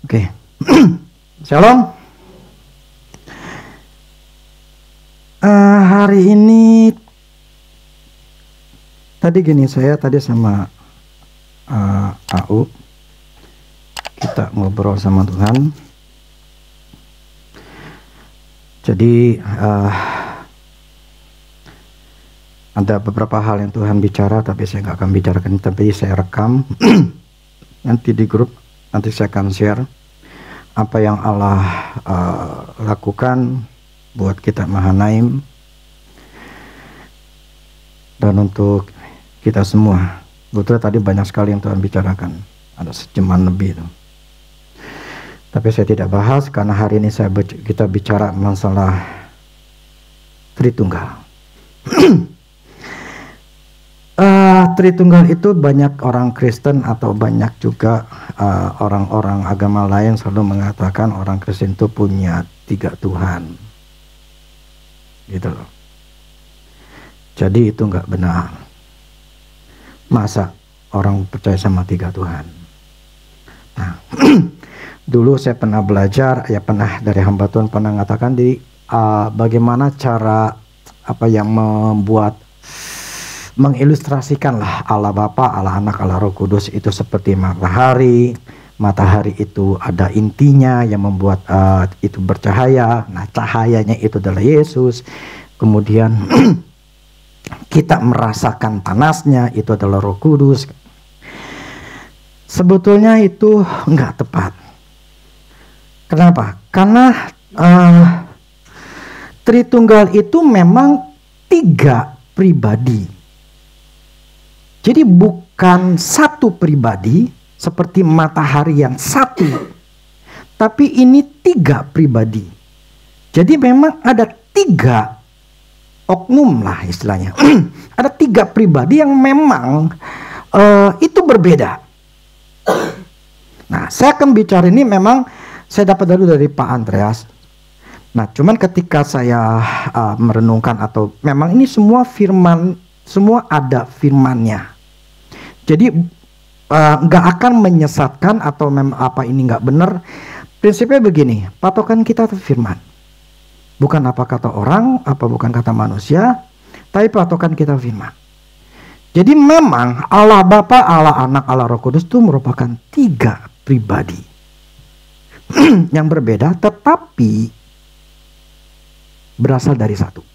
Oke. Shalom. Hari ini saya tadi sama AU kita ngobrol sama Tuhan. Jadi ada beberapa hal yang Tuhan bicara, tapi saya nggak akan bicarakan, tapi saya rekam. Nanti di grup, nanti saya akan share apa yang Allah lakukan buat kita Mahanaim dan untuk kita semua. Betul, tadi banyak sekali yang Tuhan bicarakan, ada sejaman lebih itu. Tapi saya tidak bahas karena hari ini kita bicara masalah Tritunggal. Tritunggal itu banyak orang Kristen atau banyak juga orang-orang agama lain selalu mengatakan orang Kristen itu punya 3 Tuhan, gitu loh. Jadi itu nggak benar. Masa orang percaya sama 3 Tuhan? Nah, dulu saya pernah belajar, ya pernah dari hamba Tuhan pernah mengatakan bagaimana cara yang mengilustrasikanlah Allah Bapa, Allah Anak, Allah Roh Kudus itu seperti matahari. Matahari itu ada intinya yang membuat itu bercahaya. Nah, cahayanya itu adalah Yesus. Kemudian kita merasakan panasnya, itu adalah Roh Kudus. Sebetulnya itu enggak tepat. Kenapa? Karena Tritunggal itu memang 3 pribadi. Jadi bukan satu pribadi seperti matahari yang satu, tapi ini 3 pribadi. Jadi memang ada 3 oknum lah istilahnya. Ada 3 pribadi yang memang itu berbeda. Nah, saya akan bicara ini memang saya dapat dulu dari Pak Andreas. Nah, cuman ketika saya merenungkan atau memang ini semua firman, semua ada firmannya. Jadi nggak akan menyesatkan atau ini nggak benar. Prinsipnya begini, patokan kita itu firman. Bukan apa kata orang, bukan kata manusia, tapi patokan kita firman. Jadi memang Allah Bapa, Allah Anak, Allah Roh Kudus itu merupakan 3 pribadi yang berbeda, tetapi berasal dari satu.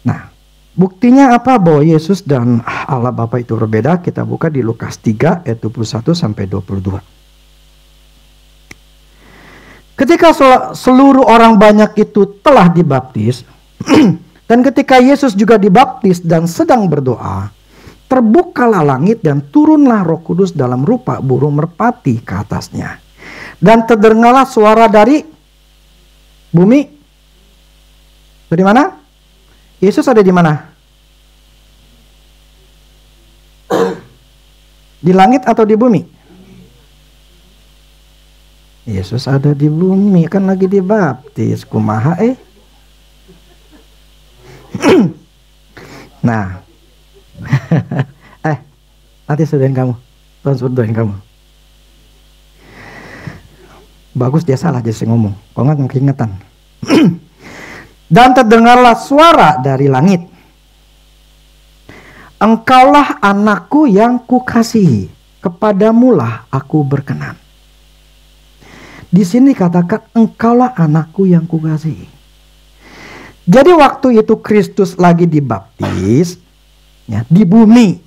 Nah, buktinya apa bahwa Yesus dan Allah Bapa itu berbeda? Kita buka di Lukas 3 ayat 21 sampai 22. Ketika seluruh orang banyak itu telah dibaptis, dan ketika Yesus juga dibaptis dan sedang berdoa, terbukalah langit dan turunlah Roh Kudus dalam rupa burung merpati ke atasnya. Dan terdengarlah suara dari bumi. Dari mana? Yesus ada di mana? Di langit atau di bumi? Yesus ada di bumi, kan lagi dibaptis. Kumaha Nah. Nanti sudahin kamu. Tuhan sudahin kamu. Bagus dia salah jadi saya ngomong. Kalau nggak keingetan. Dan terdengarlah suara dari langit. Engkaulah anakku yang kukasihi, kepadamulah aku berkenan. Di sini katakan engkaulah anakku yang kukasihi. Jadi waktu itu Kristus lagi dibaptis ya, di bumi.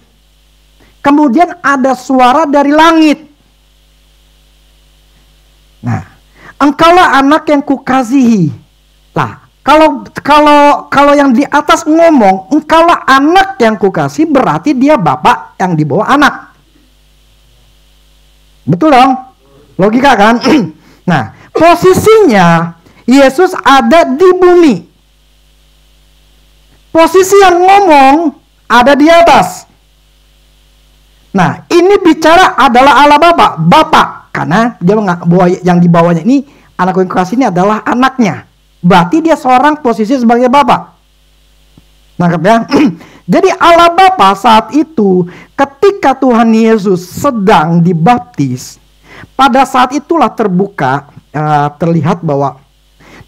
Kemudian ada suara dari langit. Nah, engkaulah anak yang kukasihi. Lah, kalau yang di atas ngomong engkaulah anak yang kukasihi, berarti dia bapak yang dibawa anak. Betul dong? Logika kan? Nah, posisinya Yesus ada di bumi. Posisi yang ngomong ada di atas. Nah, ini bicara adalah Allah Bapa, karena dia bawa yang dibawanya ini anak yang kukasihi ini adalah anaknya. Berarti dia seorang posisi sebagai bapak. Nangkep ya? Jadi Allah Bapa saat itu ketika Tuhan Yesus sedang dibaptis, pada saat itulah terbuka, terlihat bahwa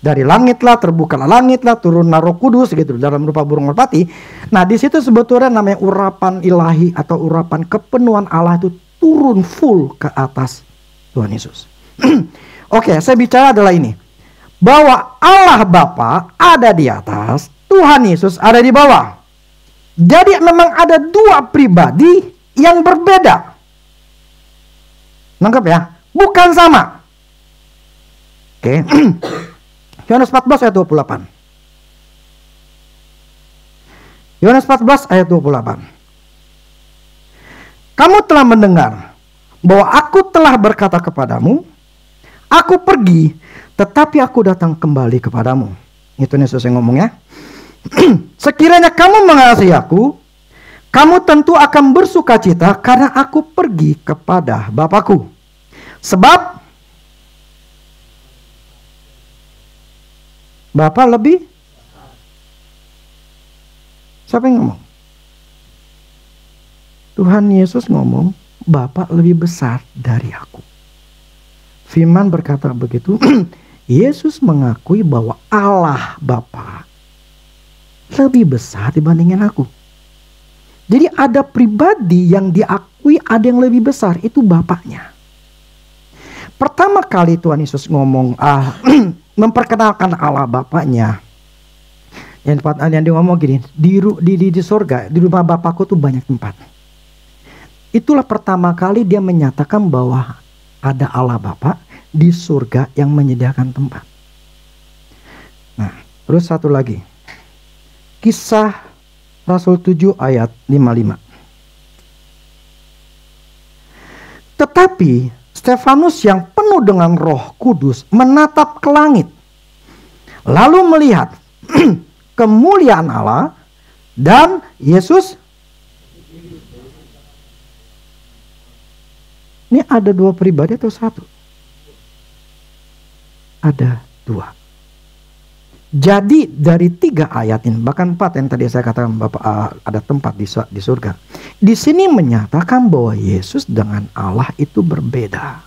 dari langitlah, terbukalah langitlah, turunlah Roh Kudus gitu dalam rupa burung merpati. Nah, di situ sebetulnya namanya urapan ilahi atau urapan kepenuhan Allah itu turun full ke atas Tuhan Yesus. Oke, saya bicara adalah ini. Bahwa Allah Bapa ada di atas, Tuhan Yesus ada di bawah. Jadi memang ada dua pribadi yang berbeda. Nangkep ya? Bukan sama. Oke. Yohanes 14 ayat 28. Yohanes 14 ayat 28. Kamu telah mendengar bahwa aku telah berkata kepadamu, aku pergi, tetapi aku datang kembali kepadamu. Itu Yesus yang ngomongnya. Sekiranya kamu mengasihi aku, kamu tentu akan bersukacita karena aku pergi kepada Bapa-Ku. Sebab Bapa lebih. Siapa yang ngomong? Tuhan Yesus ngomong, Bapa lebih besar dari aku. Firman berkata begitu. Yesus mengakui bahwa Allah Bapa lebih besar dibandingin aku. Jadi ada pribadi yang diakui ada yang lebih besar, itu Bapaknya. Pertama kali Tuhan Yesus ngomong memperkenalkan Allah Bapaknya. Yang dia ngomong gini, di surga, di rumah Bapakku tuh banyak tempat. Itulah pertama kali dia menyatakan bahwa ada Allah Bapa di surga yang menyediakan tempat. Nah, terus satu lagi. Kisah Rasul 7 ayat 55. Tetapi Stefanus yang penuh dengan Roh Kudus menatap ke langit, lalu melihat kemuliaan Allah dan Yesus. Ini ada dua pribadi atau satu? Ada dua. Jadi dari 3 ayat ini, bahkan 4 yang tadi saya katakan Bapak, ada tempat di surga. Di sini menyatakan bahwa Yesus dengan Allah itu berbeda.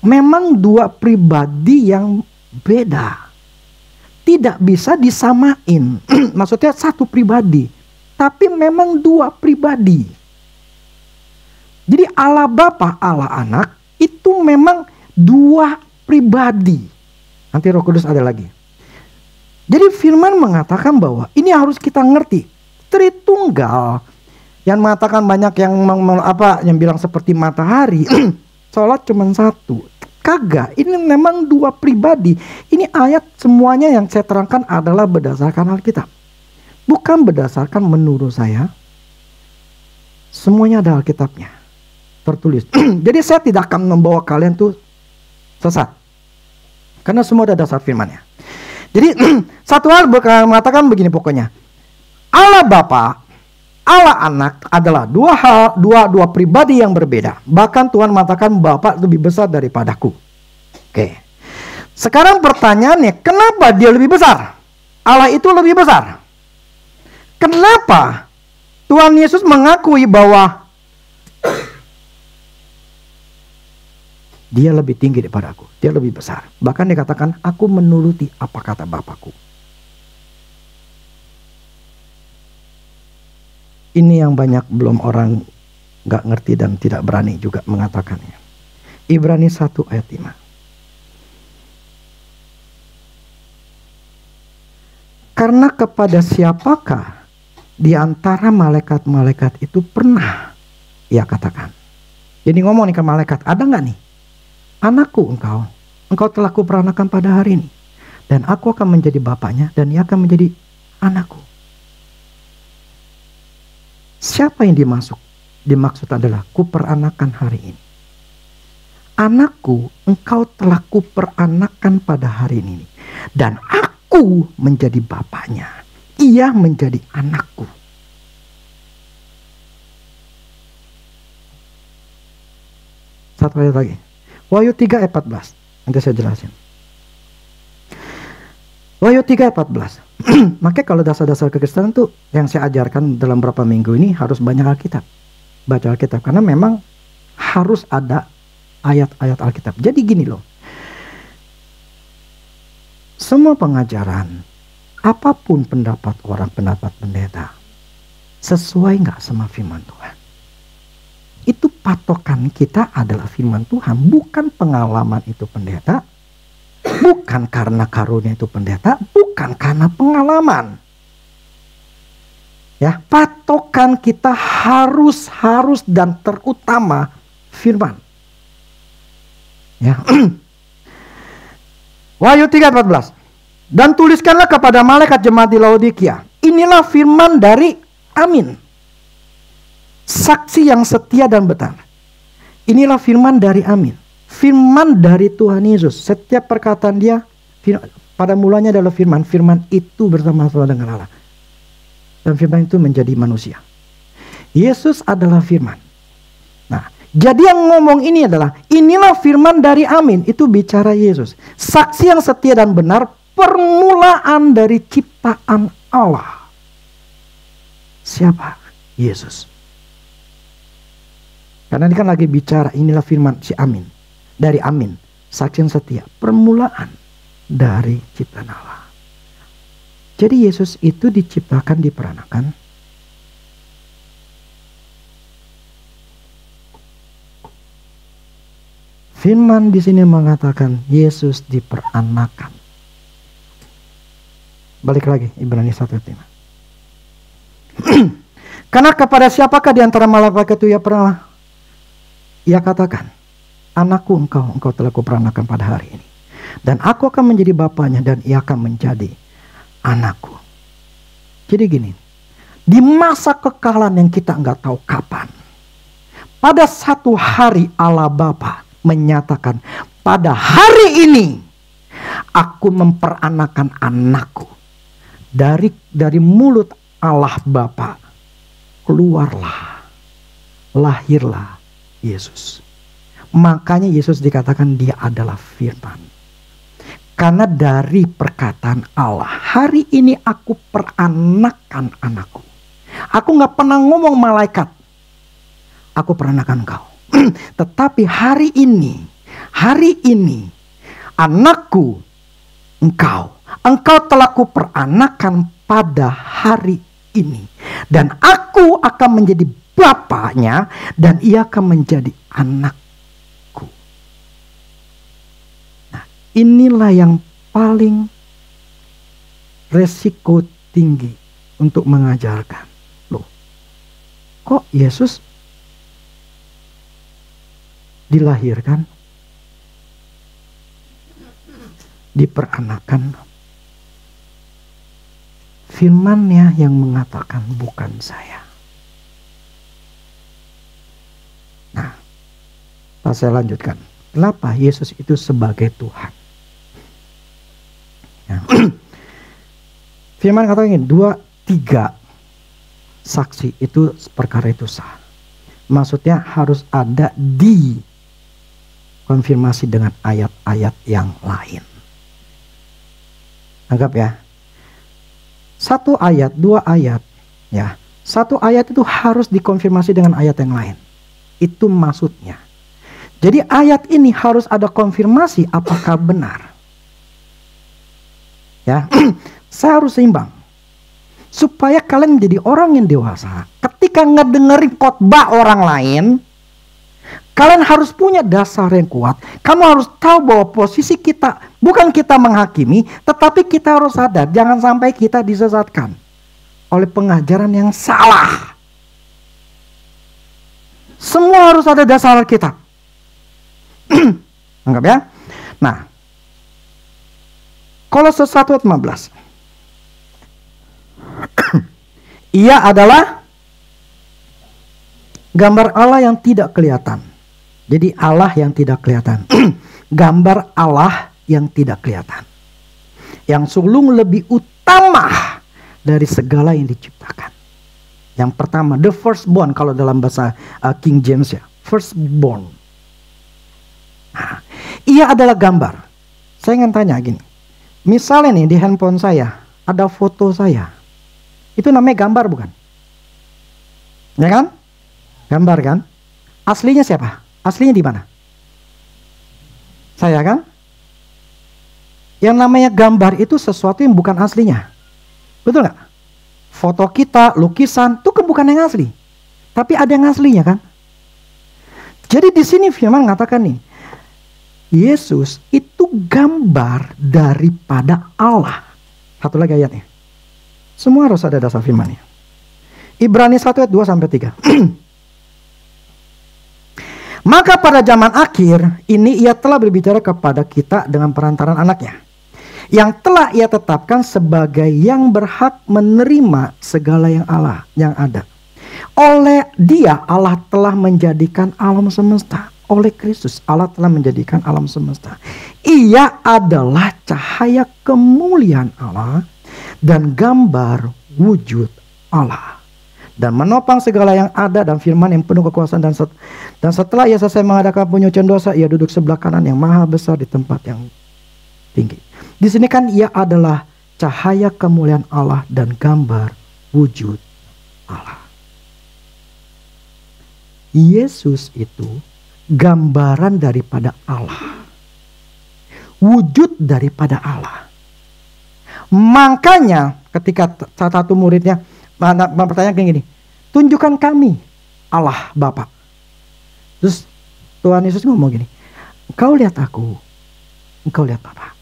Memang dua pribadi yang beda. Tidak bisa disamain. Maksudnya satu pribadi. Tapi memang dua pribadi. Jadi Allah Bapa, Allah Anak itu memang dua pribadi. Nanti Roh Kudus ada lagi. Jadi firman mengatakan bahwa ini harus kita ngerti. Tritunggal yang mengatakan banyak yang bilang seperti matahari. Sholat cuma satu. Kagak, ini memang dua pribadi. Ini ayat semuanya yang saya terangkan adalah berdasarkan Alkitab. Bukan berdasarkan menurut saya. Semuanya ada Alkitabnya. Tertulis. Jadi saya tidak akan membawa kalian tuh sesat. Karena semua ada dasar firmannya. Jadi satu hal mengatakan begini pokoknya. Allah Bapa, Allah Anak adalah dua pribadi yang berbeda. Bahkan Tuhan mengatakan Bapa lebih besar daripadaku. Oke. Sekarang pertanyaannya, kenapa dia lebih besar? Allah itu lebih besar. Kenapa Tuhan Yesus mengakui bahwa dia lebih tinggi daripada aku, dia lebih besar. Bahkan dikatakan, aku menuruti apa kata Bapakku. Ini yang banyak belum orang gak ngerti dan tidak berani juga mengatakannya. Ibrani 1 ayat 5. Karena kepada siapakah di antara malaikat-malaikat itu pernah ia katakan. Jadi ngomong nih ke malaikat, ada gak nih? Anakku engkau telah kuperanakan pada hari ini. Dan aku akan menjadi bapaknya dan ia akan menjadi anakku. Siapa yang dimaksud adalah kuperanakan hari ini. Anakku, engkau telah kuperanakan pada hari ini. Dan aku menjadi bapaknya. Ia menjadi anakku. Satu ayat lagi. Wahyu 3 ayat 14. Nanti saya jelasin. Wahyu 3 ayat 14. Makanya kalau dasar-dasar kekristenan tuh yang saya ajarkan dalam beberapa minggu ini harus banyak Alkitab. Baca Alkitab. Karena memang harus ada ayat-ayat Alkitab. Jadi gini loh. Semua pengajaran, apapun pendapat orang, pendapat pendeta, sesuai nggak sama firman Tuhan? Itu patokan kita adalah firman Tuhan, bukan pengalaman itu pendeta, bukan karena karunia itu pendeta, bukan karena pengalaman. Ya, patokan kita harus dan terutama firman. Ya. Wahyu 3:14. Dan tuliskanlah kepada malaikat jemaat di Laodikia, inilah firman dari Amin, saksi yang setia dan benar. Inilah firman dari Amin, firman dari Tuhan Yesus. Setiap perkataan dia pada mulanya adalah firman. Firman itu bersama-sama dengan Allah, dan firman itu menjadi manusia. Yesus adalah firman. Nah, jadi yang ngomong ini adalah inilah firman dari Amin, itu bicara Yesus, saksi yang setia dan benar, permulaan dari ciptaan Allah. Siapa? Yesus. Karena ini kan lagi bicara inilah firman si Amin, dari Amin, saksi yang setia, permulaan dari ciptaan Allah. Jadi Yesus itu diciptakan, diperanakan. Firman di sini mengatakan Yesus diperanakan. Balik lagi Ibrani 1:5. Karena kepada siapakah di antara malaikat itu ia katakan, anakku engkau telah kuperanakan pada hari ini, dan aku akan menjadi bapaknya dan ia akan menjadi anakku. Jadi gini, di masa kekalan yang kita nggak tahu kapan, pada satu hari Allah Bapa menyatakan, pada hari ini aku memperanakan anakku. Dari mulut Allah Bapa keluarlah, lahirlah Yesus. Makanya Yesus dikatakan dia adalah firman. Karena dari perkataan Allah, hari ini aku peranakan anakku. Aku gak pernah ngomong malaikat, aku peranakan engkau. Tetapi hari ini anakku, engkau telah kuperanakan pada hari ini. Dan aku akan menjadi bapaknya dan ia akan menjadi anakku. Nah, inilah yang paling resiko tinggi untuk mengajarkan. Loh, kok Yesus dilahirkan, diperanakan? Firman-Nya yang mengatakan bukan saya. Nah, saya lanjutkan. Kenapa Yesus itu sebagai Tuhan? Ya. Firman katakan ini, 2-3 saksi itu perkara itu sah. Maksudnya harus ada di konfirmasi dengan ayat-ayat yang lain. Anggap ya, 1 ayat, 2 ayat, ya, 1 ayat itu harus dikonfirmasi dengan ayat yang lain. Itu maksudnya. Jadi ayat ini harus ada konfirmasi apakah benar. Ya, saya harus seimbang. Supaya kalian menjadi orang yang dewasa. Ketika ngedengerin khotbah orang lain, kalian harus punya dasar yang kuat. Kamu harus tahu bahwa posisi kita, bukan kita menghakimi, tetapi kita harus sadar, jangan sampai kita disesatkan oleh pengajaran yang salah. Semua harus ada dasar kita. Anggap ya. Nah, Kolose 1:15. Ia adalah gambar Allah yang tidak kelihatan. Jadi Allah yang tidak kelihatan. Gambar Allah yang tidak kelihatan. Yang sulung lebih utama dari segala yang diciptakan. Yang pertama, the firstborn kalau dalam bahasa King James ya. Firstborn. Nah, ia adalah gambar. Saya ingin tanya gini. Misalnya nih di handphone saya ada foto saya. Itu namanya gambar bukan? Ya kan? Gambar kan? Aslinya siapa? Aslinya di mana? Saya kan? Yang namanya gambar itu sesuatu yang bukan aslinya. Betul nggak? Foto kita, lukisan, itu kan bukan yang asli. Tapi ada yang aslinya kan? Jadi di sini firman mengatakan nih, Yesus itu gambar daripada Allah. Satu lagi ayatnya. Semua harus ada dasar firmannya. Ibrani 1 ayat 2 sampai 3. Maka pada zaman akhir ini ia telah berbicara kepada kita dengan perantaran anaknya, yang telah ia tetapkan sebagai yang berhak menerima segala yang ada. Oleh dia Allah telah menjadikan alam semesta. Oleh Kristus Allah telah menjadikan alam semesta. Ia adalah cahaya kemuliaan Allah dan gambar wujud Allah, dan menopang segala yang ada, dan firman yang penuh kekuasaan. Dan setelah ia selesai mengadakan penyucian dosa, ia duduk sebelah kanan yang maha besar di tempat yang tinggi. Di sini kan ia adalah cahaya kemuliaan Allah dan gambar wujud Allah. Yesus itu gambaran daripada Allah, wujud daripada Allah. Makanya ketika salah satu muridnya bertanya kayak gini, tunjukkan kami Allah Bapa. Terus Tuhan Yesus ngomong gini, engkau lihat aku, engkau lihat Bapa.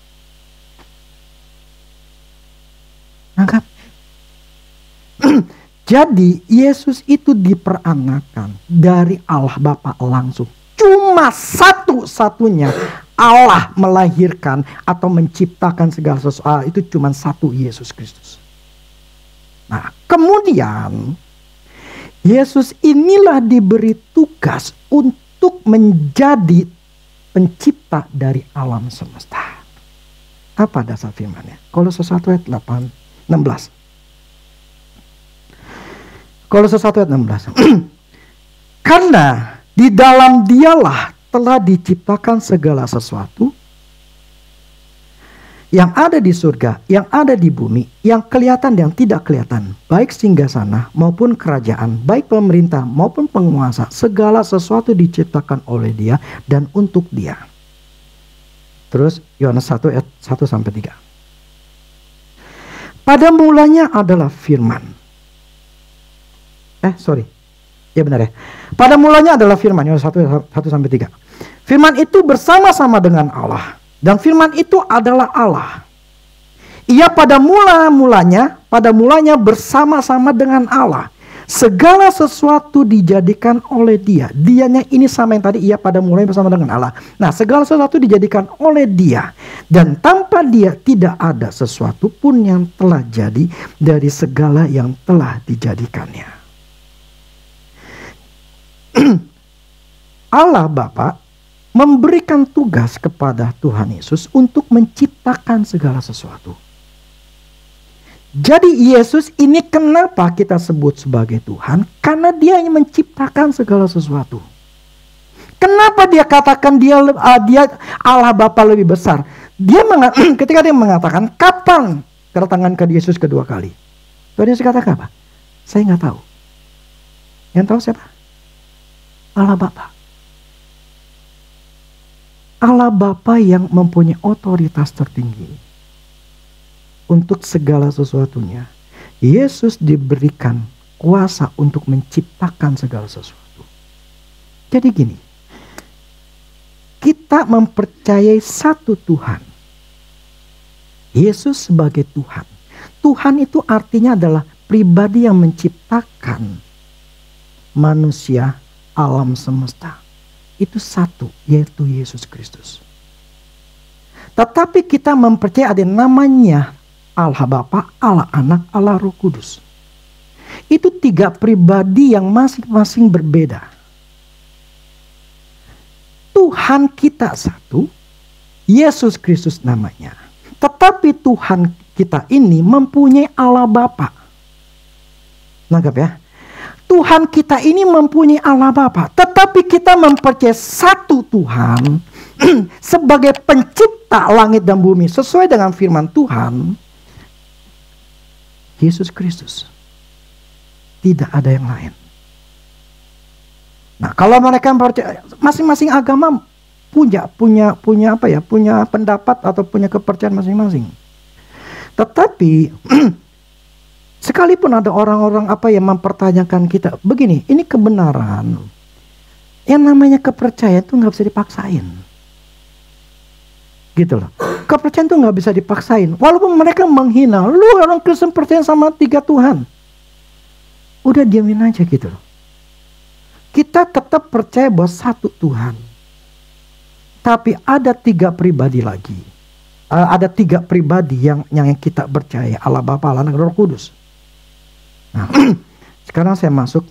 Nangkap? Jadi Yesus itu diperanakan dari Allah Bapa langsung. Cuma satu-satunya Allah melahirkan atau menciptakan segala sesuatu, itu cuma satu, Yesus Kristus. Nah, kemudian Yesus inilah diberi tugas untuk menjadi pencipta dari alam semesta. Apa dasar firman-Nya? Kolose 1 ayat 16. Kolose 1 ayat 16. Karena di dalam dialah telah diciptakan segala sesuatu yang ada di surga, yang ada di bumi, yang kelihatan dan tidak kelihatan, baik singgasana maupun kerajaan, baik pemerintah maupun penguasa, segala sesuatu diciptakan oleh Dia dan untuk Dia. Terus Yohanes 1 ayat 1 sampai 3. Pada mulanya adalah firman. Ya benar ya. Pada mulanya adalah firman, Yohanes 1 sampai 3. Firman itu bersama-sama dengan Allah, dan firman itu adalah Allah. Ia pada mulanya bersama-sama dengan Allah. Segala sesuatu dijadikan oleh Dia. Dianya ini sama yang tadi, ia pada mulanya bersama dengan Allah. Nah, segala sesuatu dijadikan oleh Dia, dan tanpa Dia tidak ada sesuatu pun yang telah jadi dari segala yang telah dijadikannya. Allah Bapa memberikan tugas kepada Tuhan Yesus untuk menciptakan segala sesuatu. Jadi Yesus ini kenapa kita sebut sebagai Tuhan? Karena Dia yang menciptakan segala sesuatu. Kenapa Dia katakan dia Allah Bapa lebih besar? Ketika Dia mengatakan kapan kedatangan ke Yesus kedua kali, Tuhan Yesus katakan apa? Saya nggak tahu. Yang tahu siapa? Allah Bapa. Allah Bapa yang mempunyai otoritas tertinggi untuk segala sesuatunya. Yesus diberikan kuasa untuk menciptakan segala sesuatu. Jadi gini, kita mempercayai satu Tuhan. Yesus sebagai Tuhan. Tuhan itu artinya adalah pribadi yang menciptakan manusia, alam semesta. Itu satu, yaitu Yesus Kristus. Tetapi kita mempercayai ada namanya Allah Bapa, Allah Anak, Allah Roh Kudus. Itu tiga pribadi yang masing-masing berbeda. Tuhan kita satu, Yesus Kristus namanya. Tetapi Tuhan kita ini mempunyai Allah Bapa. Nangkap ya? Tuhan kita ini mempunyai Allah Bapa, tetapi kita mempercayai satu Tuhan sebagai pencipta langit dan bumi. Sesuai dengan firman Tuhan, Yesus Kristus. Tidak ada yang lain. Nah, kalau mereka percaya, masing-masing agama punya pendapat atau punya kepercayaan masing-masing. Tetapi sekalipun ada orang-orang yang mempertanyakan kita, begini, ini kebenaran. Yang namanya kepercayaan itu nggak bisa dipaksain. Gitu loh. Kepercayaan itu nggak bisa dipaksain. Walaupun mereka menghina, lu orang Kristen percaya sama 3 Tuhan. Udah diamin aja gitu loh. Kita tetap percaya bahwa satu Tuhan. Tapi ada 3 pribadi lagi. Ada 3 pribadi yang kita percaya. Allah Bapa, Allah Anak, Roh Kudus. Nah, sekarang saya masuk.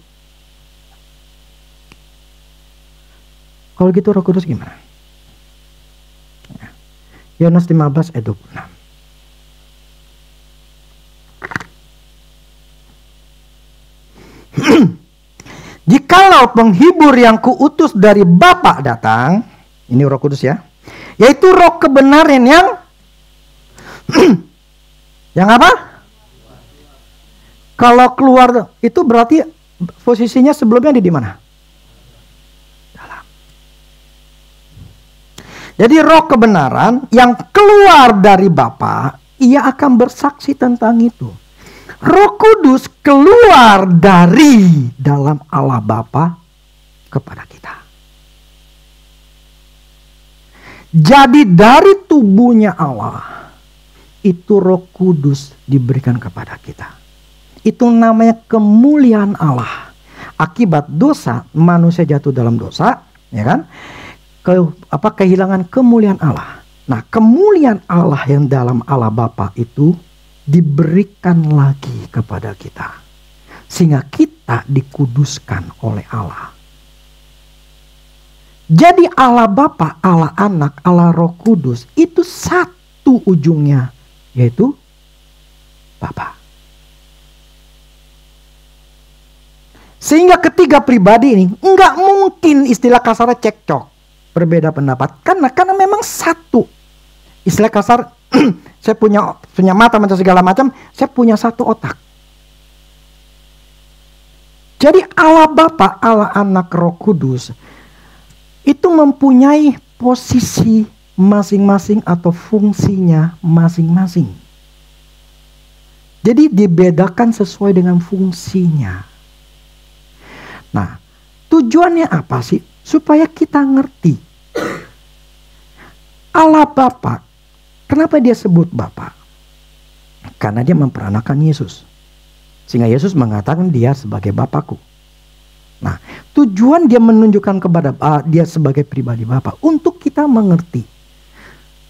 Kalau gitu Roh Kudus gimana? Yohanes 15 ayat 26. Jikalau penghibur yang kuutus dari Bapa datang, ini Roh Kudus ya, yaitu Roh kebenaran yang yang apa? Kalau keluar itu berarti posisinya sebelumnya di mana? Jadi roh kebenaran yang keluar dari Bapa, ia akan bersaksi tentang itu. Roh Kudus keluar dari dalam Allah Bapa kepada kita. Jadi dari tubuhnya Allah, itu Roh Kudus diberikan kepada kita. Itu namanya kemuliaan Allah. Akibat dosa, manusia jatuh dalam dosa, ya kan? Kehilangan kemuliaan Allah. Nah, kemuliaan Allah yang dalam Allah Bapa itu diberikan lagi kepada kita, sehingga kita dikuduskan oleh Allah. Jadi Allah Bapa, Allah Anak, Allah Roh Kudus itu satu ujungnya, yaitu Bapa. Sehingga ketiga pribadi ini enggak mungkin istilah kasarnya cekcok, berbeda pendapat, karena memang satu. Istilah kasar, saya punya mata macam segala macam, saya punya satu otak. Jadi Allah Bapa, Allah Anak, Roh Kudus itu mempunyai posisi masing-masing atau fungsinya masing-masing. Jadi dibedakan sesuai dengan fungsinya. Nah, tujuannya apa sih? Supaya kita ngerti. Allah Bapa, kenapa dia sebut Bapa? Karena dia memperanakan Yesus. Sehingga Yesus mengatakan dia sebagai Bapakku. Nah, tujuan dia menunjukkan kepada dia sebagai pribadi Bapa untuk kita mengerti.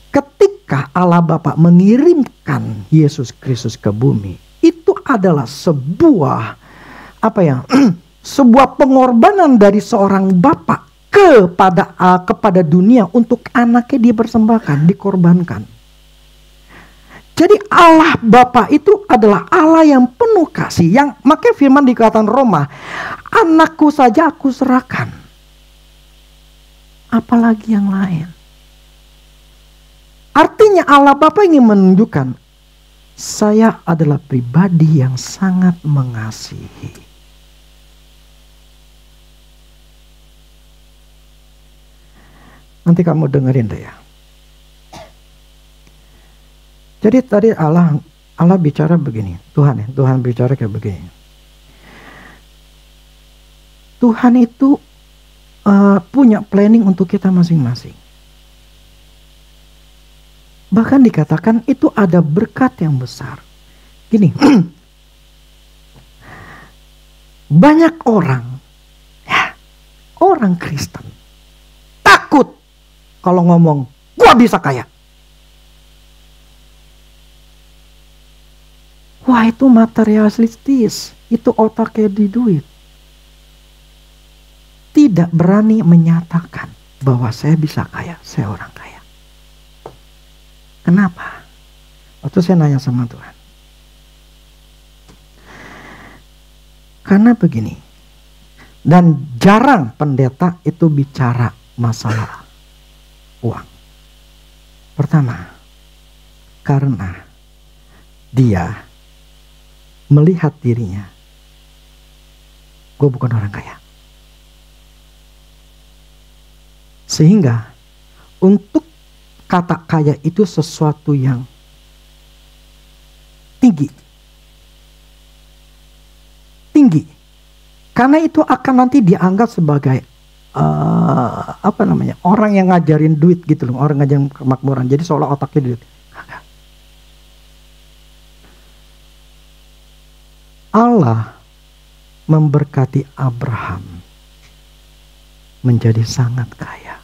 Ketika Allah Bapa mengirimkan Yesus Kristus ke bumi, itu adalah sebuah sebuah pengorbanan dari seorang bapa kepada dunia untuk anaknya dipersembahkan, dikorbankan. Jadi Allah Bapa itu adalah Allah yang penuh kasih, yang makanya firman dikatakan Roma, anakku saja aku serahkan. Apalagi yang lain. Artinya Allah Bapa ingin menunjukkan, saya adalah pribadi yang sangat mengasihi. Nanti kamu dengerin deh ya. Jadi tadi Allah bicara begini. Tuhan bicara kayak begini. Tuhan itu punya planning untuk kita masing-masing. Bahkan dikatakan itu ada berkat yang besar. Gini. Banyak orang Kristen takut kalau ngomong, gua bisa kaya. Wah, itu materialistis. Itu otaknya di duit. Tidak berani menyatakan bahwa saya bisa kaya, saya orang kaya. Kenapa? Waktu saya nanya sama Tuhan. Karena begini. Dan jarang pendeta itu bicara masalah uang. Pertama, karena dia melihat dirinya, gue bukan orang kaya. Sehingga untuk kata kaya itu sesuatu yang tinggi. Karena itu akan nanti dianggap sebagai orang yang ngajarin duit gitu loh, orang ngajarin kemakmuran. Jadi seolah otaknya duit. Allah memberkati Abraham menjadi sangat kaya.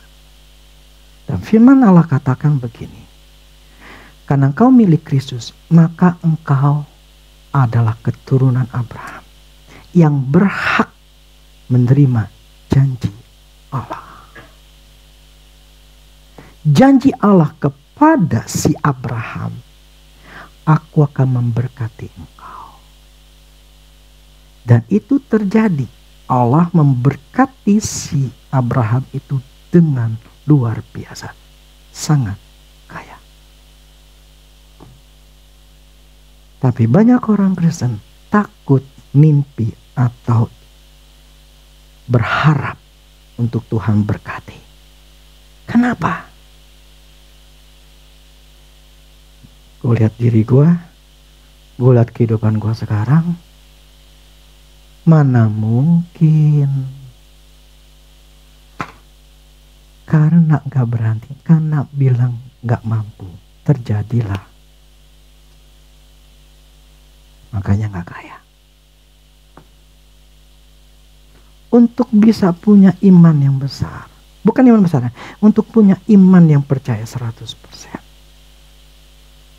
Dan firman Allah katakan begini, karena engkau milik Kristus, maka engkau adalah keturunan Abraham yang berhak menerima janji Allah. Janji Allah kepada si Abraham, aku akan memberkati engkau. Dan itu terjadi. Allah memberkati si Abraham itu dengan luar biasa, sangat kaya. Tapi banyak orang Kristen takut mimpi atau berharap untuk Tuhan berkati. Kenapa? Gue lihat diri gue lihat kehidupan gue sekarang, mana mungkin. Karena gak berhenti, karena bilang gak mampu, terjadilah. Makanya gak kaya. Untuk bisa punya iman yang besar, bukan iman besar, untuk punya iman yang percaya 100%,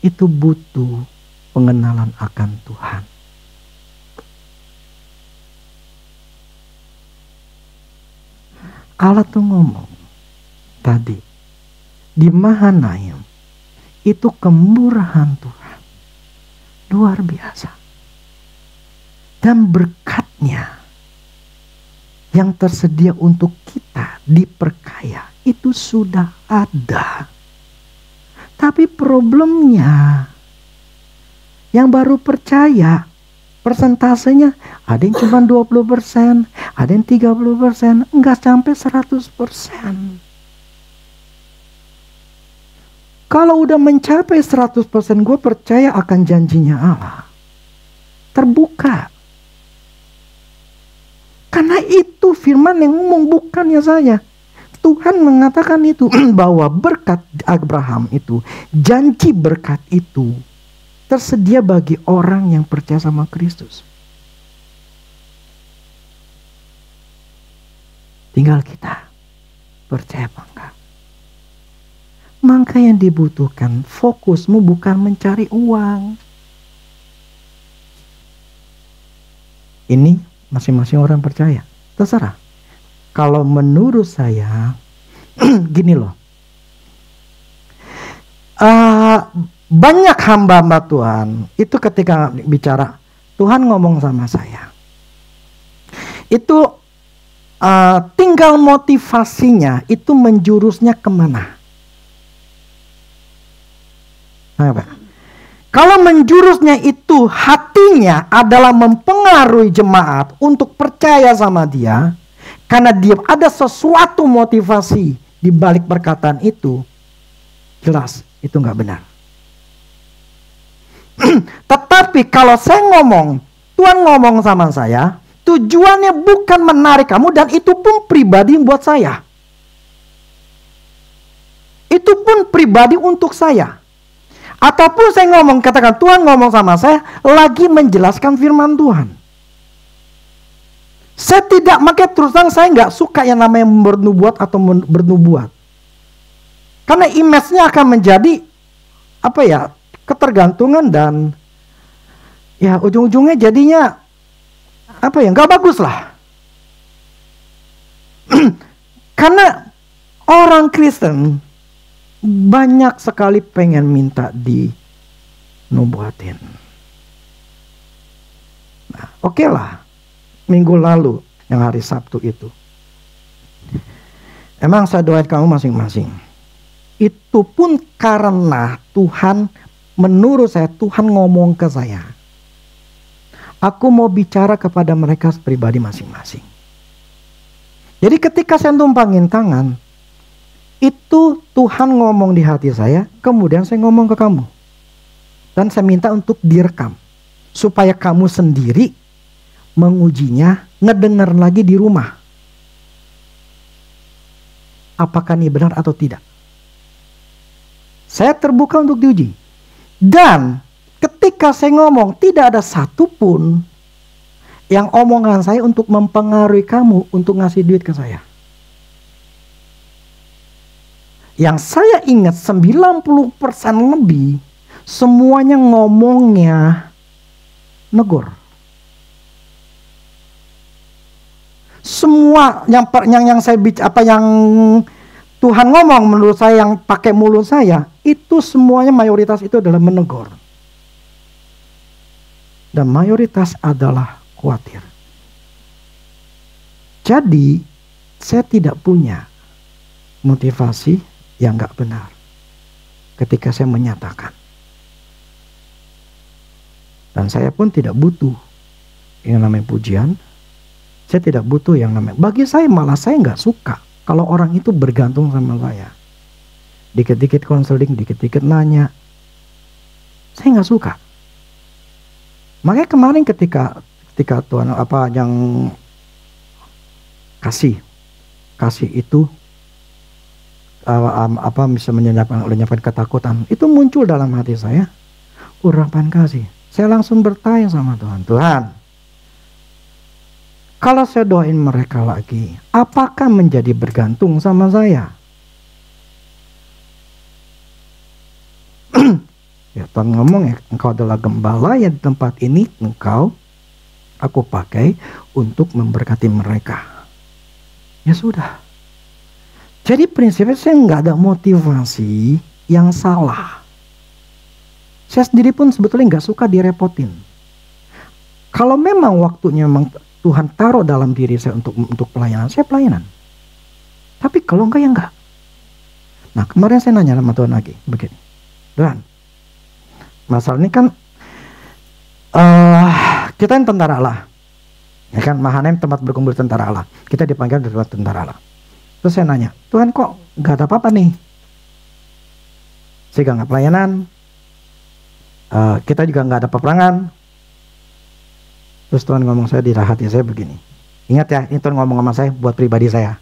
itu butuh pengenalan akan Tuhan. Allah tuh ngomong tadi di Mahanaim, itu kemurahan Tuhan luar biasa, dan berkatnya yang tersedia untuk kita diperkaya itu sudah ada. Tapi problemnya, yang baru percaya persentasenya ada yang cuma 20%, ada yang 30%, enggak sampai 100%. Kalau udah mencapai 100%, gue percaya akan janjinya Allah, terbuka. Karena itu firman yang ngomong, bukannya saya. Tuhan mengatakan itu bahwa berkat Abraham itu, janji berkat itu tersedia bagi orang yang percaya sama Kristus. Tinggal kita percaya apa enggak. Maka yang dibutuhkan, fokusmu bukan mencari uang. Ini masing-masing orang percaya, terserah. Kalau menurut saya gini loh, banyak hamba-hamba Tuhan itu ketika bicara, Tuhan ngomong sama saya, itu tinggal motivasinya itu menjurusnya kemana. Nah, kalau menjurusnya itu hatinya adalah mempengaruhi jemaat untuk percaya sama dia, karena dia ada sesuatu motivasi di balik perkataan itu, jelas itu nggak benar. Tetapi kalau saya ngomong, Tuhan ngomong sama saya, tujuannya bukan menarik kamu, dan itu pun pribadi buat saya. Itu pun pribadi untuk saya. Ataupun saya ngomong, katakan Tuhan ngomong sama saya, lagi menjelaskan firman Tuhan. Saya tidak, makanya terus terang saya nggak suka yang namanya bernubuat atau bernubuat. Karena image-nya akan menjadi, ketergantungan, dan ya ujung-ujungnya jadinya, nggak bagus lah. Karena orang Kristen banyak sekali pengen minta dinubuatin. Nah, oke lah. Minggu lalu, yang hari Sabtu itu, emang saya doain kamu masing-masing. Itu pun karena Tuhan, menurut saya, Tuhan ngomong ke saya, Aku mau bicara kepada mereka pribadi masing-masing. Jadi ketika saya tumpangin tangan, itu Tuhan ngomong di hati saya, kemudian saya ngomong ke kamu. Dan saya minta untuk direkam. Supaya kamu sendiri mengujinya, ngedengar lagi di rumah. Apakah ini benar atau tidak? Saya terbuka untuk diuji. Dan ketika saya ngomong, tidak ada satupun yang omongan saya untuk mempengaruhi kamu untuk ngasih duit ke saya. Yang saya ingat 90% lebih semuanya ngomongnya negor. Semua yang saya bicara, apa yang Tuhan ngomong menurut saya, yang pakai mulut saya, itu semuanya mayoritas itu adalah menegur. Dan mayoritas adalah khawatir. Jadi saya tidak punya motivasi yang gak benar ketika saya menyatakan. Dan saya pun tidak butuh yang namanya pujian. Saya tidak butuh yang namanya, bagi saya malah saya gak suka kalau orang itu bergantung sama saya. Dikit-dikit konseling, dikit-dikit nanya. Saya gak suka. Makanya kemarin ketika Tuhan apa yang kasih itu bisa menyebabkan ketakutan, itu muncul dalam hati saya, urapan kasih. Saya langsung bertanya sama Tuhan, Tuhan, kalau saya doain mereka lagi, apakah menjadi bergantung sama saya? Ya Tuhan ngomong, ya, engkau adalah gembala yang di tempat ini aku pakai untuk memberkati mereka. Ya sudah. Jadi prinsipnya saya nggak ada motivasi yang salah. Saya sendiri pun sebetulnya nggak suka direpotin. Kalau memang waktunya memang Tuhan taruh dalam diri saya untuk pelayanan, saya pelayanan. Tapi kalau enggak ya enggak. Nah kemarin saya nanya sama Tuhan lagi begini, Tuhan, masalah ini kan kita yang tentara Allah, ya kan, Mahanaim tempat berkumpul tentara Allah. Kita dipanggil dari tempat tentara Allah. Terus saya nanya, Tuhan kok nggak ada apa-apa nih? Saya nggak pelayanan, kita juga nggak ada peperangan. Terus Tuhan ngomong saya di hati saya begini, ingat ya, ini Tuhan ngomong sama saya buat pribadi saya,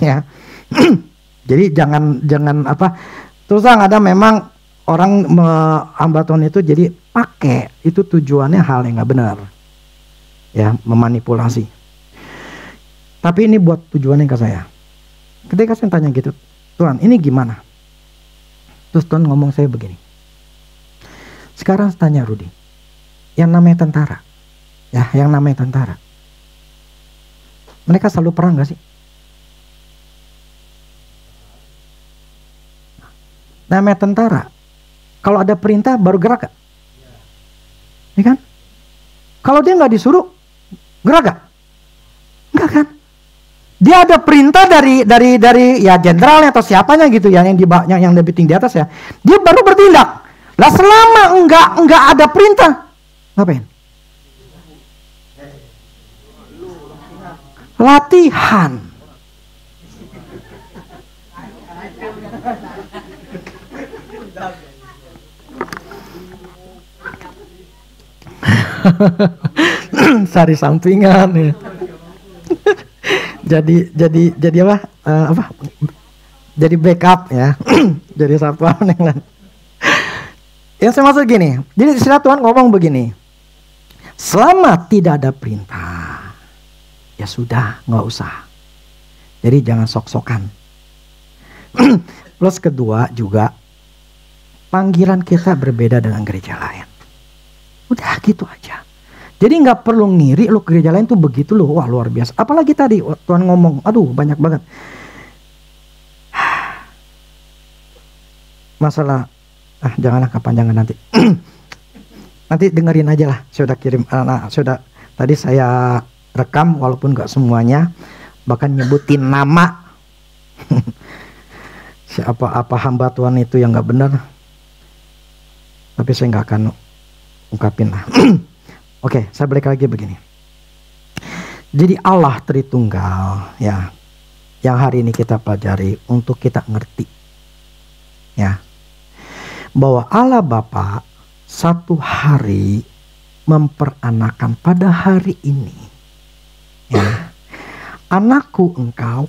ya. Jadi jangan apa. Terus ada memang orang hamba Tuhan itu jadi pakai itu tujuannya hal yang nggak benar, ya, memanipulasi. Tapi ini buat tujuannya ke saya. Ketika saya tanya gitu, Tuhan ini gimana? Terus Tuhan ngomong saya begini, sekarang tanya Rudy, yang namanya tentara, ya, yang namanya tentara, mereka selalu perang gak sih? Namanya tentara, kalau ada perintah baru gerak gak? Ya kan? Kalau dia nggak disuruh, gerak gak? Enggak kan? Dia ada perintah dari ya jenderalnya atau siapanya gitu ya, yang lebih tinggi di atas ya. Dia baru bertindak. Lah selama enggak ada perintah, ngapain? Latihan. Sari sampingan ya. jadi apa? Jadi backup ya. Jadi satuan yang lain. Yang saya maksud gini. Jadi istilah Tuhan ngomong begini. Selama tidak ada perintah, ya sudah, nggak usah. Jadi jangan sok-sokan. Plus kedua juga, panggilan kita berbeda dengan gereja lain. Udah gitu aja. Jadi nggak perlu ngiri lo gereja lain tuh begitu loh, wah luar biasa. Apalagi tadi Tuhan ngomong, aduh banyak banget. Masalah, janganlah kepanjangan nanti. Nanti dengerin aja lah, sudah kirim, sudah tadi saya rekam walaupun nggak semuanya, bahkan nyebutin nama. Siapa apa hamba Tuhan itu yang nggak benar. Tapi saya nggak akan ungkapin lah. Oke, saya balik lagi begini. Jadi Allah Tritunggal, ya, yang hari ini kita pelajari untuk kita ngerti, ya, bahwa Allah Bapa satu hari memperanakan pada hari ini, ya, anakku engkau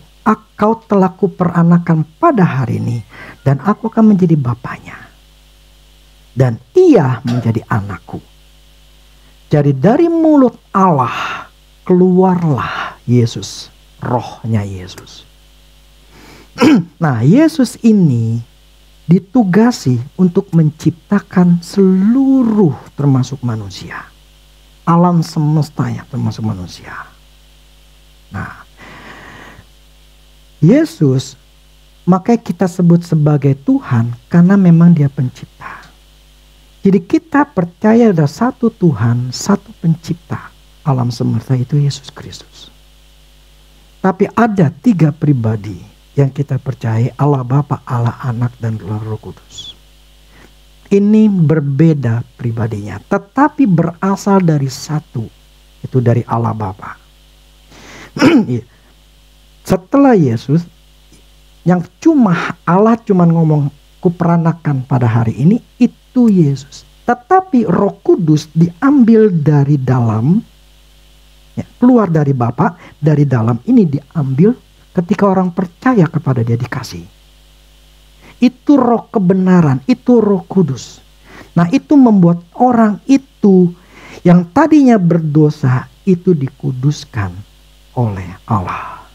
telah kuperanakan pada hari ini, dan aku akan menjadi bapanya, dan ia menjadi anakku. Jadi dari mulut Allah keluarlah Yesus, rohnya Yesus. Nah, Yesus ini ditugasi untuk menciptakan seluruh termasuk manusia. Alam semesta yang termasuk manusia. Nah, Yesus makanya kita sebut sebagai Tuhan karena memang dia pencipta. Jadi kita percaya ada satu Tuhan, satu pencipta alam semesta, itu Yesus Kristus. Tapi ada 3 pribadi yang kita percaya, Allah Bapa, Allah Anak, dan Roh Kudus. Ini berbeda pribadinya, tetapi berasal dari satu, itu dari Allah Bapa. Setelah Yesus, yang Allah cuma ngomong kuperanakan pada hari ini, itu Yesus. Tetapi Roh Kudus diambil dari dalam, ya, keluar dari Bapa, dari dalam ini diambil ketika orang percaya kepada dia, dikasih. Itu roh kebenaran, itu Roh Kudus. Nah, itu membuat orang itu yang tadinya berdosa itu dikuduskan oleh Allah.